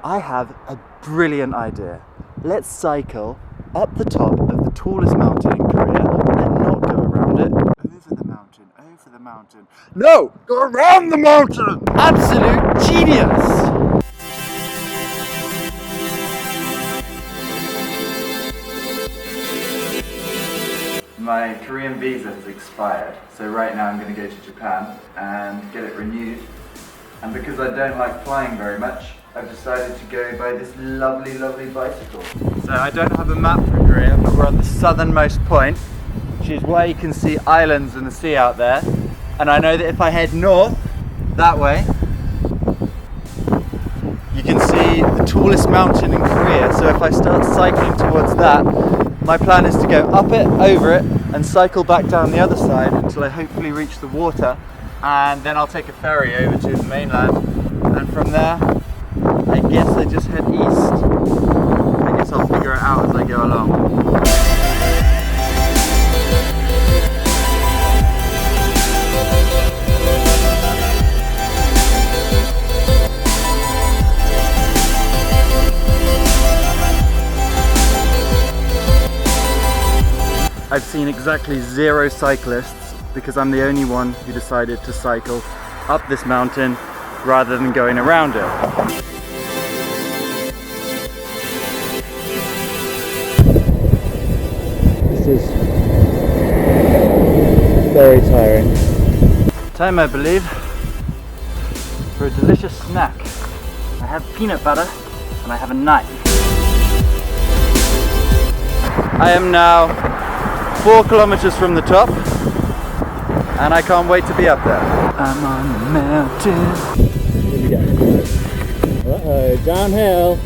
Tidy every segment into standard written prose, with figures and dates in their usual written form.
I have a brilliant idea. Let's cycle up the top of the tallest mountain in Korea and not go around it. Over the mountain. No! Go around the mountain! Absolute genius! My Korean visa has expired, so right now I'm going to go to Japan and get it renewed. And because I don't like flying very much, I've decided to go by this lovely, lovely bicycle. So I don't have a map for Korea, but we're on the southernmost point, which is where you can see islands and the sea out there. And I know that if I head north, that way, you can see the tallest mountain in Korea. So if I start cycling towards that, my plan is to go up it, over it, and cycle back down the other side until I hopefully reach the water. And then I'll take a ferry over to the mainland. And from there, I guess I just head east. I guess I'll figure it out as I go along. I've seen exactly 0 cyclists because I'm the only one who decided to cycle up this mountain rather than going around it. This is very tiring. Time, I believe, for a delicious snack. I have peanut butter and I have a knife. I am now 4 kilometers from the top, and I can't wait to be up there. I'm on the mountain. Here we go. Uh-oh, downhill.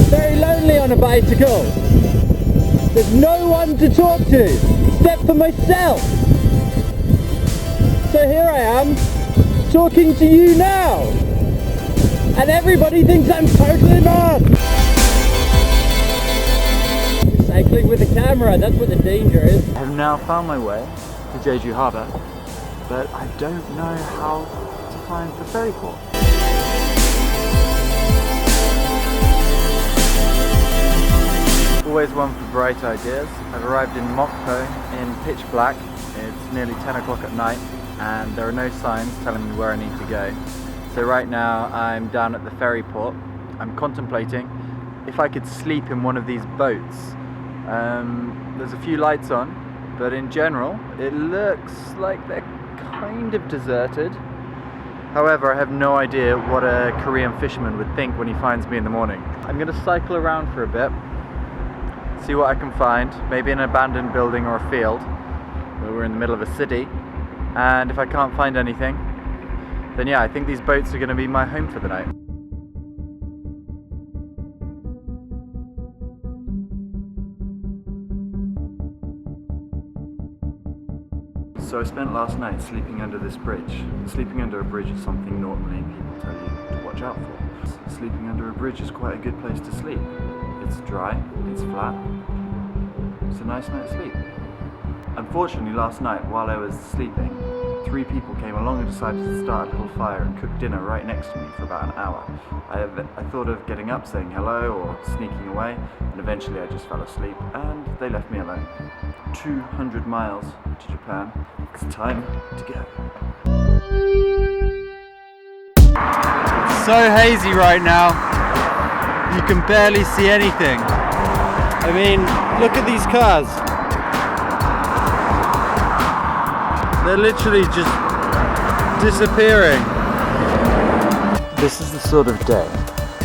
Very lonely on a bicycle. There's no one to talk to, except for myself. So here I am, talking to you now. And everybody thinks I'm totally mad! Cycling with a camera, that's what the danger is. I have now found my way to Jeju Harbour, but I don't know how to find the ferry port. Always one for bright ideas. I've arrived in Mokpo in pitch black. It's nearly 10 o'clock at night and there are no signs telling me where I need to go. So right now I'm down at the ferry port. I'm contemplating if I could sleep in one of these boats. There's a few lights on, but in general it looks like they're kind of deserted. However, I have no idea what a Korean fisherman would think when he finds me in the morning. I'm going to cycle around for a bit, see what I can find, maybe an abandoned building or a field, where we're in the middle of a city, and if I can't find anything, then yeah, I think these boats are going to be my home for the night. So I spent last night sleeping under this bridge. Sleeping under a bridge is something normally people tell you to watch out for. Sleeping under a bridge is quite a good place to sleep. It's dry, it's flat, it's a nice night's sleep. Unfortunately, last night while I was sleeping, 3 people came along and decided to start a little fire and cook dinner right next to me for about an hour. I thought of getting up, saying hello or sneaking away, and eventually I just fell asleep and they left me alone. 200 miles to Japan. It's time to go. It's so hazy right now, you can barely see anything. I mean, look at these cars. They're literally just disappearing. This is the sort of day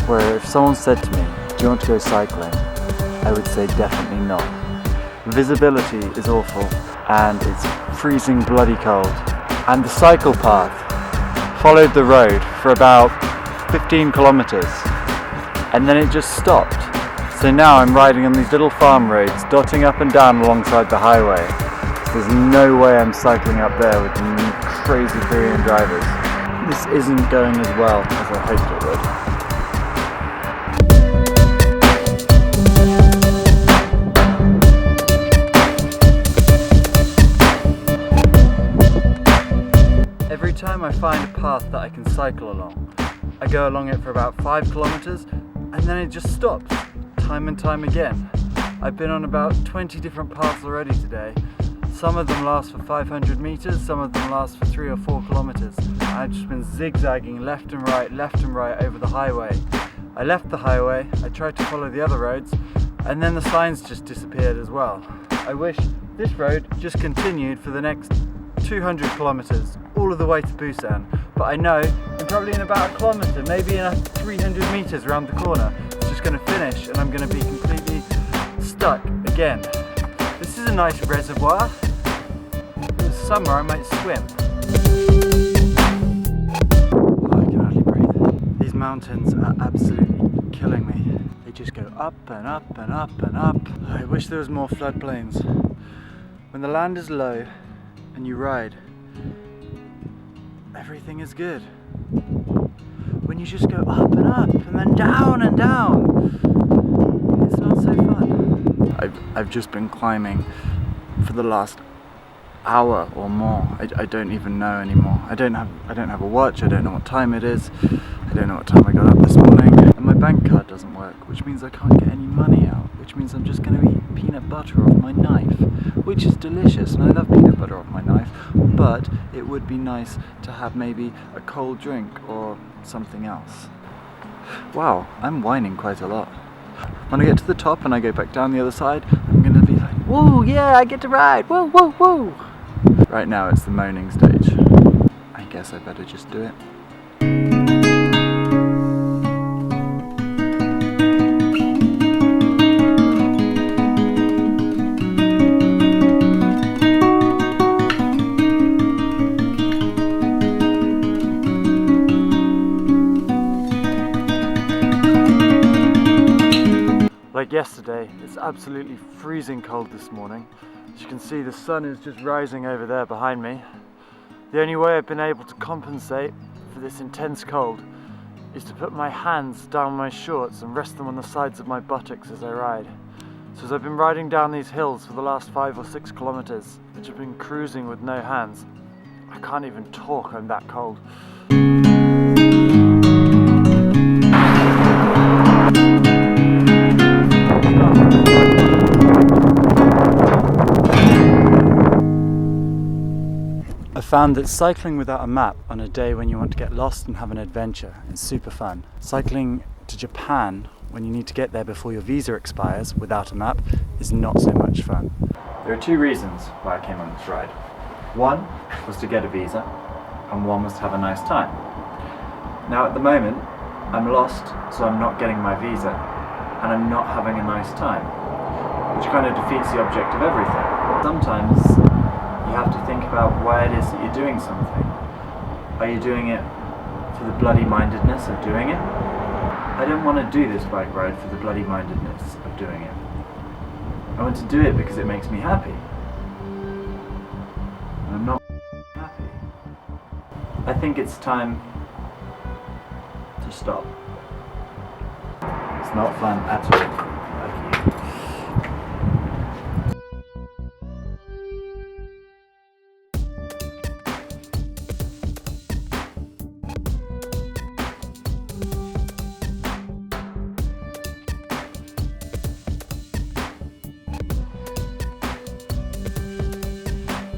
where if someone said to me, do you want to go cycling? I would say definitely not. Visibility is awful and it's freezing bloody cold. And the cycle path followed the road for about 15 kilometers and then it just stopped. So now I'm riding on these little farm roads, dotting up and down alongside the highway. There's no way I'm cycling up there with crazy Korean drivers. This isn't going as well as I hoped it would. time I find a path that I can cycle along, I go along it for about 5 kilometers and then it just stops, time and time again. I've been on about 20 different paths already today. Some of them last for 500 meters, some of them last for 3 or 4 kilometers. I've just been zigzagging left and right over the highway. I left the highway, I tried to follow the other roads, and then the signs just disappeared as well. I wish this road just continued for the next 200 kilometers, all of the way to Busan. But I know I'm probably in about a kilometer, maybe in 300 meters around the corner. It's just going to finish and I'm going to be completely stuck again. This is a nice reservoir. In the summer I might swim. Oh, I can hardly breathe. These mountains are absolutely killing me. They just go up and up and up and up. I wish there was more floodplains. When the land is low and you ride, everything is good. When you just go up and then down and down, it's not so fun. I've just been climbing for the last hour or more. I don't even know anymore. I don't have a watch. I don't know what time it is. I don't know what time I got up this morning. And my bank card doesn't work, which means I can't get any money out, which means I'm just going to eat peanut butter off my knife, which is delicious, and I love peanut butter off my knife, but it would be nice to have maybe a cold drink or something else. Wow, I'm whining quite a lot. When I get to the top and I go back down the other side, I'm going to be like, whoa, yeah, I get to ride, whoa, whoa, whoa. Right now it's the moaning stage. I guess I better just do it. Like yesterday, it's absolutely freezing cold this morning. As you can see, the sun is just rising over there behind me. The only way I've been able to compensate for this intense cold is to put my hands down my shorts and rest them on the sides of my buttocks as I ride. So as I've been riding down these hills for the last 5 or 6 kilometers, I've just been cruising with no hands. I can't even talk, I'm that cold. I found that cycling without a map on a day when you want to get lost and have an adventure is super fun. Cycling to Japan when you need to get there before your visa expires without a map is not so much fun. There are 2 reasons why I came on this ride. One was to get a visa, and one was to have a nice time. Now at the moment, I'm lost, so I'm not getting my visa, and I'm not having a nice time, which kind of defeats the object of everything. Sometimes you have to think about why it is that you're doing something. Are you doing it for the bloody-mindedness of doing it? I don't want to do this bike ride for the bloody-mindedness of doing it. I want to do it because it makes me happy. And I'm not happy. I think it's time to stop. It's not fun at all.